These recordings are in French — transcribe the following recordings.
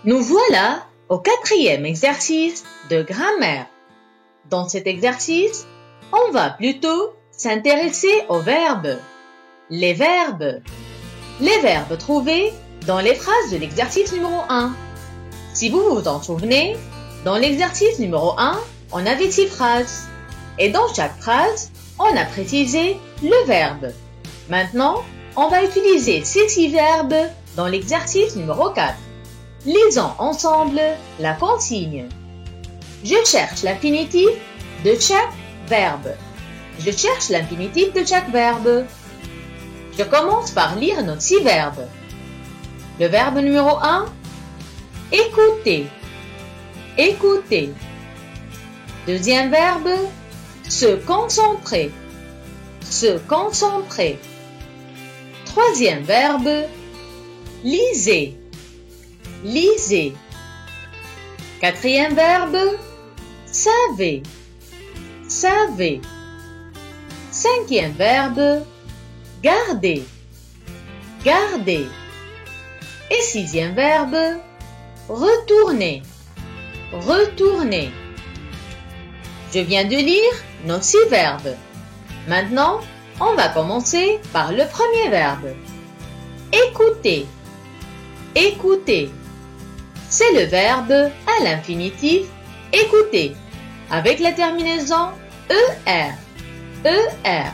Nous voilà au 4e exercice de grammaire. Dans cet exercice, on va plutôt s'intéresser aux verbes. Les verbes trouvés dans les phrases de l'exercice numéro 1. Si vous vous en souvenez, dans l'exercice numéro 1, on avait 6 phrases. Et dans chaque phrase, on a précisé le verbe. Maintenant, on va utiliser ces 6 verbes dans l'exercice numéro 4. Lisons ensemble la consigne. Je cherche l'infinitif de chaque verbe. Je cherche l'infinitif de chaque verbe. Je commence par lire nos 6 verbes. Le verbe numéro 1, écouter. Écouter. Deuxième verbe, se concentrer. Se concentrer. Troisième verbe, lisez. Lisez. Quatrième verbe, savez. Savez. Cinquième verbe, garder. Garder. Et sixième verbe, retourner. Retourner. Je viens de lire nos 6 verbes. Maintenant, on va commencer par le premier verbe. Écouter. Écouter. C'est le verbe à l'infinitif écouter avec la terminaison ER. ER.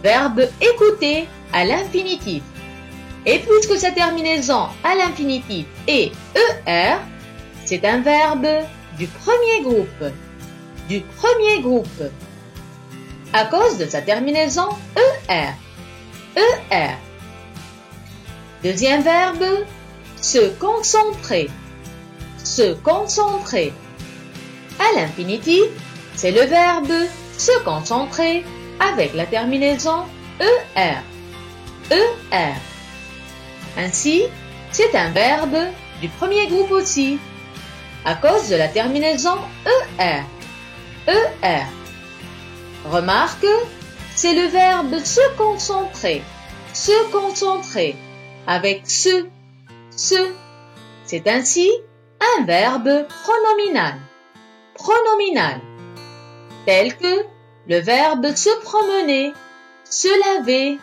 Verbe écouter à l'infinitif. Et puisque sa terminaison à l'infinitif est ER, c'est un verbe du premier groupe. Du premier groupe. À cause de sa terminaison ER. ER. Deuxième verbe, se concentrer. Se concentrer. À l'infinitif, c'est le verbe se concentrer avec la terminaison ER. ER. Ainsi, c'est un verbe du premier groupe aussi, à cause de la terminaison ER. ER. Remarque, c'est le verbe se concentrer. Se concentrer avec se. C'est ainsi un verbe pronominal. Pronominal. Tel que le verbe se promener, se laver,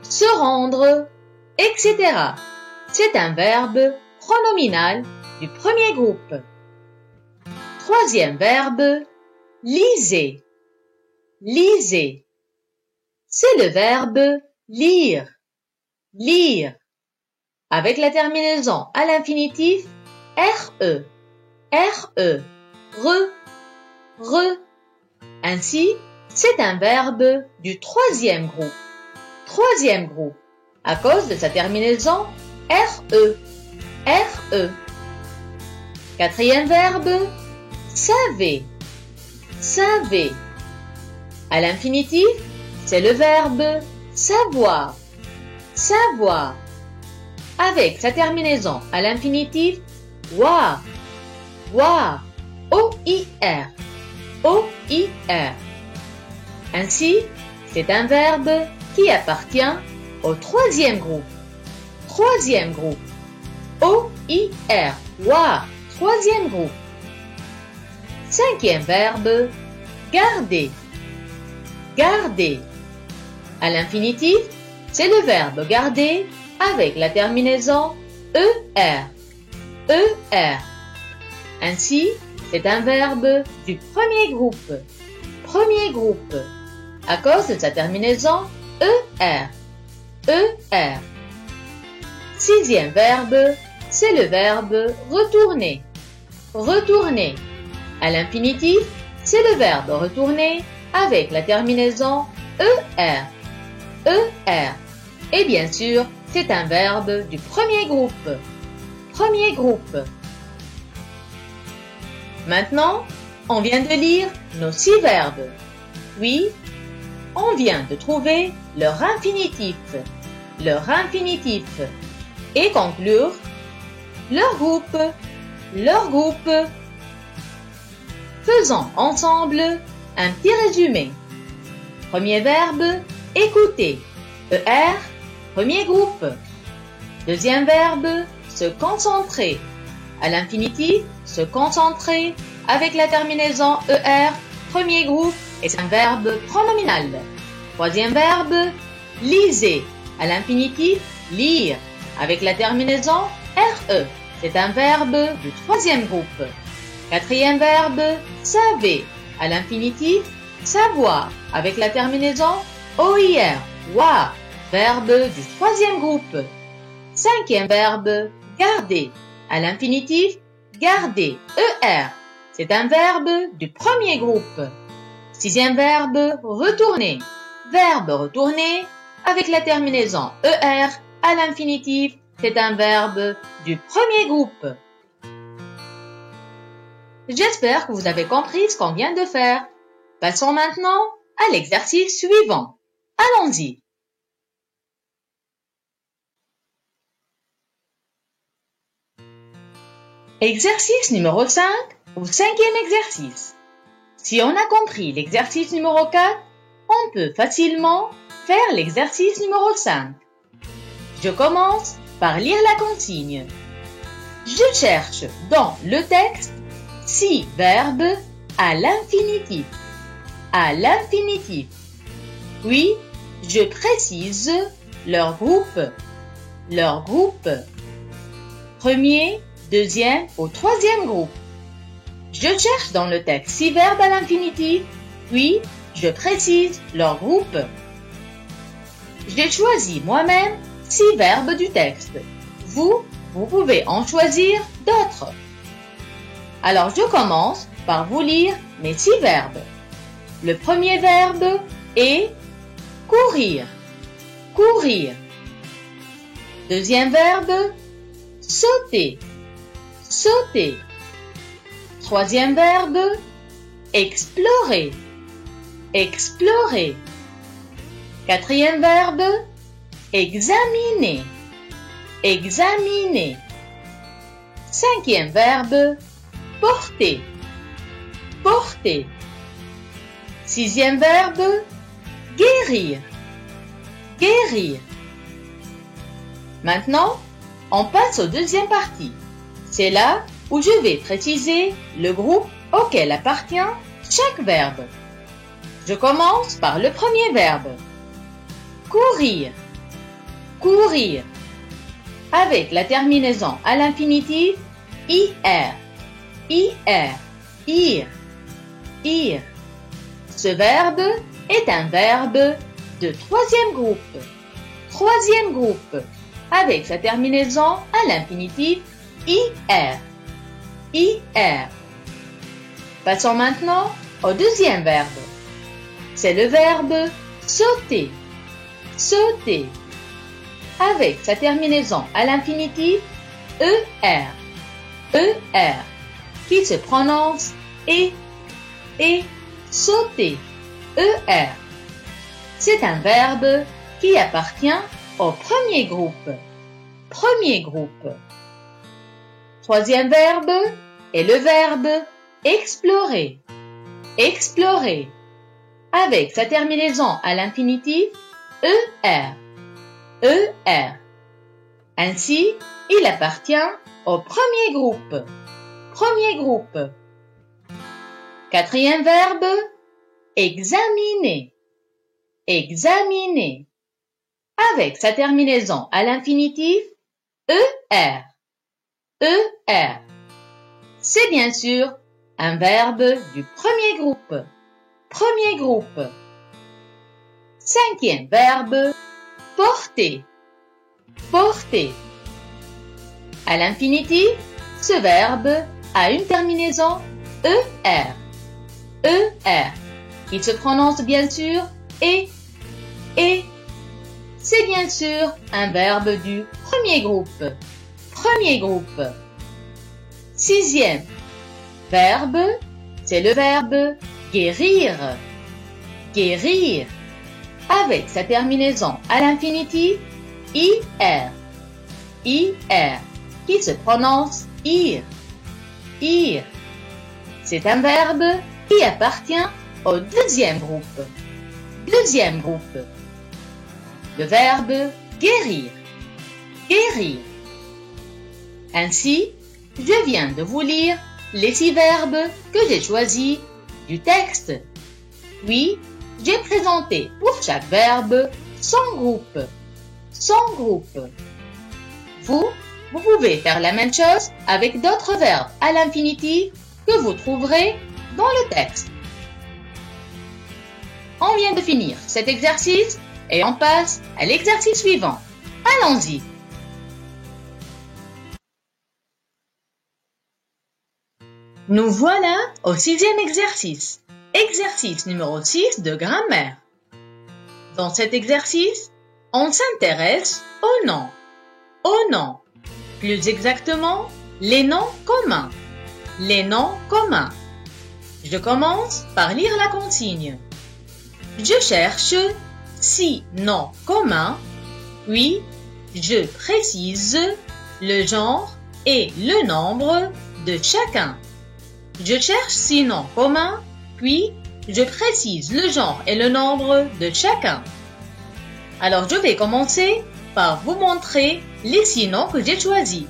se rendre, etc. C'est un verbe pronominal du premier groupe. Troisième verbe, lisez. Lisez. C'est le verbe lire. Lire. Avec la terminaison à l'infinitif RE. RE. Re. Ainsi, c'est un verbe du troisième groupe. Troisième groupe. À cause de sa terminaison RE. RE. Quatrième verbe, savez. Savez. À l'infinitif, c'est le verbe savoir. Savoir. Avec sa terminaison à l'infinitif voir. Voir. O-I-R. O-I-R. Ainsi, c'est un verbe qui appartient au troisième groupe. Troisième groupe. O-I-R. Voir. Troisième groupe. Cinquième verbe, garder. Garder. À l'infinitif, c'est le verbe garder avec la terminaison ER. ER. Ainsi, c'est un verbe du premier groupe. Premier groupe. À cause de sa terminaison ER. ER. Sixième verbe, c'est le verbe retourner. Retourner. À l'infinitif, c'est le verbe retourner avec la terminaison ER. ER. Et bien sûr, c'est un verbe du premier groupe. Premier groupe. Maintenant, on vient de lire nos 6 verbes. Puis, on vient de trouver leur infinitif. Leur infinitif. Et conclure leur groupe. Leur groupe. Faisons ensemble un petit résumé. Premier verbe, écouter. ER, premier groupe. Deuxième verbe, se concentrer. À l'infinitif, se concentrer avec la terminaison ER, premier groupe, est un verbe pronominal. Troisième verbe, lisez. À l'infinitif, lire, avec la terminaison RE, c'est un verbe du troisième groupe. Quatrième verbe, savez. À l'infinitif, savoir, avec la terminaison OIR, voir, verbe du troisième groupe. Cinquième verbe, garder. À l'infinitif, garder, ER, c'est un verbe du premier groupe. Sixième verbe, retourner. Verbe retourner, avec la terminaison ER, à l'infinitif, c'est un verbe du premier groupe. J'espère que vous avez compris ce qu'on vient de faire. Passons maintenant à l'exercice suivant. Allons-y. Exercice numéro 5 ou cinquième exercice. Si on a compris l'exercice numéro 4, on peut facilement faire l'exercice numéro 5. Je commence par lire la consigne. Je cherche dans le texte 6 verbes à l'infinitif. À l'infinitif. Puis, je précise leur groupe. Leur groupe. Premier, deuxième ou troisième groupe. Je cherche dans le texte 6 verbes à l'infinitif, puis je précise leur groupe. J'ai choisi moi-même 6 verbes du texte. Vous pouvez en choisir d'autres. Alors je commence par vous lire mes 6 verbes. Le premier verbe est courir. Courir. Deuxième verbe, sauter. Sauter. Troisième verbe, explorer. Explorer. Quatrième verbe, examiner. Examiner. Cinquième verbe, porter. Porter. Sixième verbe, guérir. Guérir. Maintenant, on passe aux deuxième partie. C'est là où je vais préciser le groupe auquel appartient chaque verbe. Je commence par le premier verbe. Courir. Courir. Avec la terminaison à l'infinitif IR. IR. Ir. Ir. Ce verbe est un verbe de troisième groupe. Troisième groupe. Avec sa terminaison à l'infinitif IR. IR. Passons maintenant au deuxième verbe. C'est le verbe sauter. Sauter. Avec sa terminaison à l'infinitif ER. ER. Qui se prononce et sauter. ER. C'est un verbe qui appartient au premier groupe. Premier groupe. Troisième verbe est le verbe explorer. Explorer. Avec sa terminaison à l'infinitif ER. ER. Ainsi, il appartient au premier groupe. Premier groupe. Quatrième verbe, examiner. Examiner. Avec sa terminaison à l'infinitif ER. ER. C'est bien sûr un verbe du premier groupe. Premier groupe. Cinquième verbe, porter. Porter. À l'infinitif, ce verbe a une terminaison ER. ER. Il se prononce bien sûr et. C'est bien sûr un verbe du premier groupe. Premier groupe. Sixième verbe, c'est le verbe guérir. Guérir. Avec sa terminaison à l'infinitif IR. IR. Qui se prononce IR. IR. C'est un verbe qui appartient au deuxième groupe. Deuxième groupe. Le verbe guérir. Guérir. Ainsi, je viens de vous lire les 6 verbes que j'ai choisis du texte. Puis, j'ai présenté pour chaque verbe son groupe. Son groupe. Vous pouvez faire la même chose avec d'autres verbes à l'infinitif que vous trouverez dans le texte. On vient de finir cet exercice et on passe à l'exercice suivant. Allons-y. Nous voilà au 6e exercice. Exercice numéro 6 de grammaire. Dans cet exercice, on s'intéresse aux noms. Aux noms. Plus exactement, les noms communs. Les noms communs. Je commence par lire la consigne. Je cherche 6 noms communs, puis je précise le genre et le nombre de chacun. Je cherche 6 noms communs, puis je précise le genre et le nombre de chacun. Alors je vais commencer par vous montrer les 6 noms que j'ai choisis.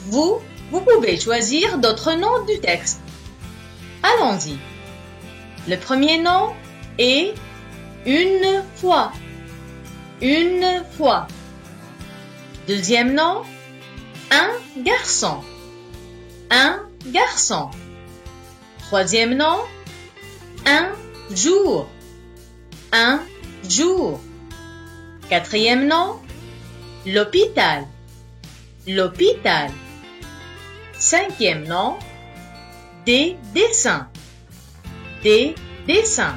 Vous pouvez choisir d'autres noms du texte. Allons-y. Le premier nom est une fois. Une fois. Deuxième nom, un garçon. Un garçon. Troisième nom, un jour. Un jour. Quatrième nom, l'hôpital. L'hôpital. Cinquième nom, des dessins. Des dessins.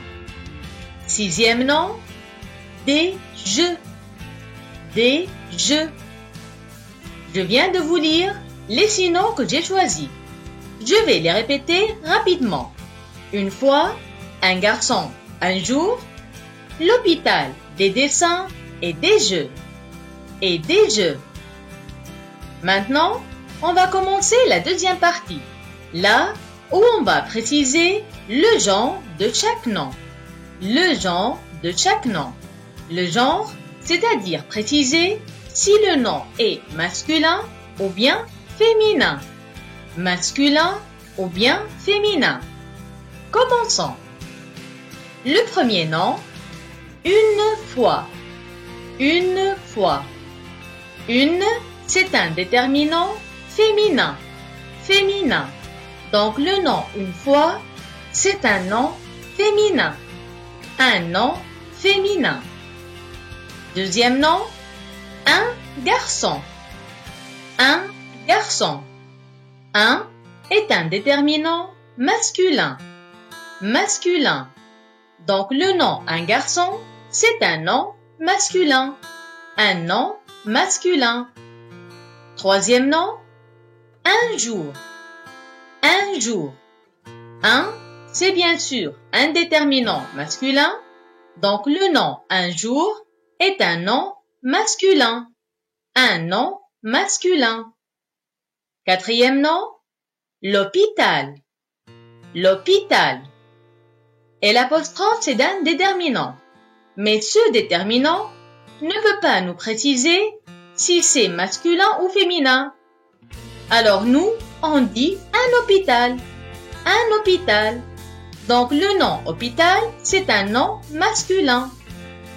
Sixième nom, des jeux. Des jeux. Je viens de vous lire les 6 noms que j'ai choisis. Je vais les répéter rapidement. Une fois, un garçon, un jour, l'hôpital, des dessins et des jeux. Et des jeux. Maintenant, on va commencer la deuxième partie, là où on va préciser le genre de chaque nom. Le genre de chaque nom. Le genre, c'est-à-dire préciser si le nom est masculin ou bien féminin. Masculin ou bien féminin. Commençons. Le premier nom, une fois. Une fois. Une, c'est un déterminant féminin. Féminin. Donc le nom une fois, c'est un nom féminin. Un nom féminin. Deuxième nom, un garçon. Un garçon. Un est un déterminant masculin. Masculin. Donc le nom un garçon, c'est un nom masculin. Un nom masculin. Troisième nom, un jour. Un jour. Un, c'est bien sûr un déterminant masculin. Donc le nom un jour est un nom masculin. Un nom masculin. Quatrième nom, l'hôpital. L'hôpital. Et l'apostrophe, c'est un déterminant. Mais ce déterminant ne peut pas nous préciser si c'est masculin ou féminin. Alors nous, on dit un hôpital. Un hôpital. Donc le nom hôpital, c'est un nom masculin.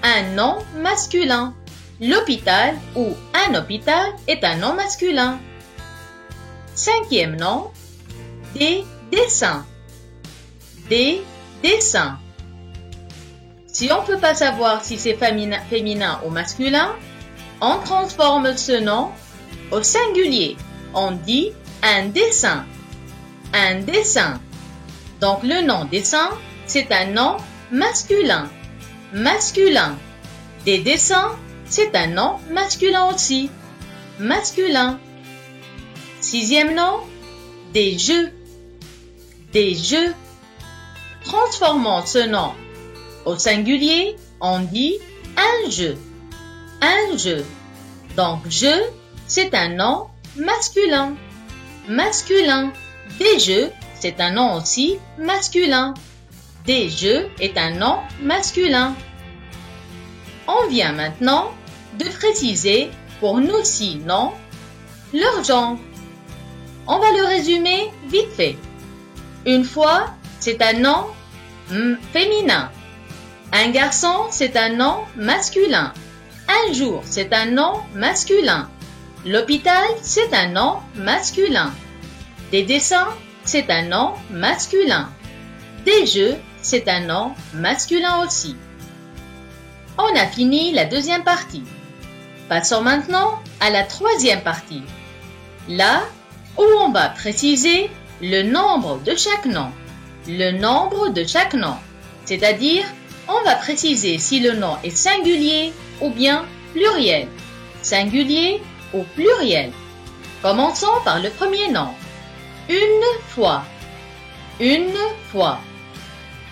Un nom masculin. L'hôpital ou un hôpital est un nom masculin. Cinquième nom, des dessins. Des dessins. Si on ne peut pas savoir si c'est féminin ou masculin, on transforme ce nom au singulier. On dit un dessin. Un dessin. Donc le nom dessin, c'est un nom masculin. Masculin. Des dessins, c'est un nom masculin aussi. Masculin. Sixième nom, des jeux. Des jeux. Transformons ce nom au singulier, on dit un jeu. Un jeu. Donc jeu, c'est un nom masculin. Masculin. Des jeux, c'est un nom aussi masculin. Des jeux est un nom masculin. On vient maintenant de préciser pour nos 6 noms leur genre. On va le résumer vite fait. Une fois, c'est un nom féminin. Un garçon, c'est un nom masculin. Un jour, c'est un nom masculin. L'hôpital, c'est un nom masculin. Des dessins, c'est un nom masculin. Des jeux, c'est un nom masculin aussi. On a fini la deuxième partie. Passons maintenant à la troisième partie. Là où on va préciser le nombre de chaque nom. Le nombre de chaque nom. C'est-à-dire, on va préciser si le nom est singulier ou bien pluriel. Singulier ou pluriel. Commençons par le premier nom. Une fois. Une fois.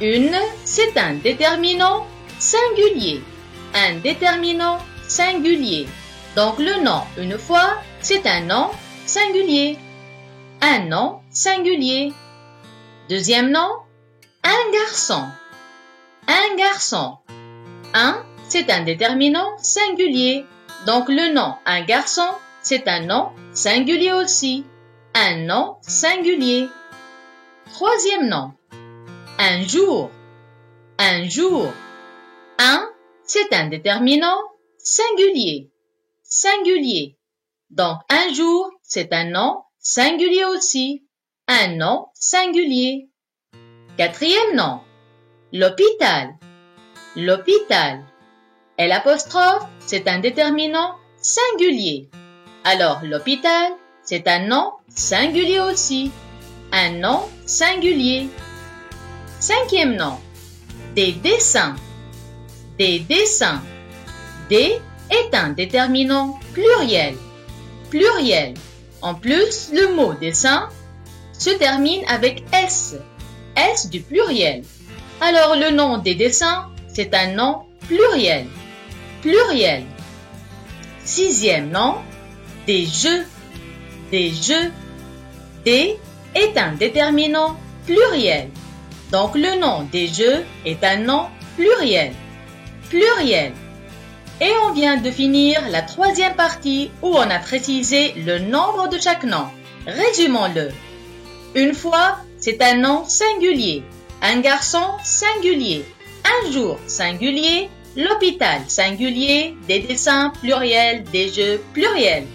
Une, c'est un déterminant singulier. Un déterminant singulier. Donc le nom une fois, c'est un nom singulier. Un nom singulier. Deuxième nom, un garçon. Un garçon. Un, c'est un déterminant singulier. Donc le nom un garçon, c'est un nom singulier aussi. Un nom singulier. Troisième nom, un jour. Un jour. Un, c'est un déterminant singulier. Singulier. Donc un jour, c'est un nom singulier aussi. Un nom singulier. Quatrième nom, l'hôpital. L'hôpital. Et l'apostrophe, c'est un déterminant singulier. Alors l'hôpital, c'est un nom singulier aussi. Un nom singulier. Cinquième nom, des dessins. Des dessins. Des est un déterminant pluriel. Pluriel. En plus, le mot dessin se termine avec S. S du pluriel. Alors le nom des dessins, c'est un nom pluriel. Pluriel. Sixième nom, des jeux. Des jeux. Des est un déterminant pluriel. Donc le nom des jeux est un nom pluriel. Pluriel. Et on vient de finir la troisième partie où on a précisé le nombre de chaque nom. Résumons-le. Une fois, c'est un nom singulier. Un garçon singulier. Un jour singulier. L'hôpital singulier. Des dessins pluriels. Des jeux pluriels.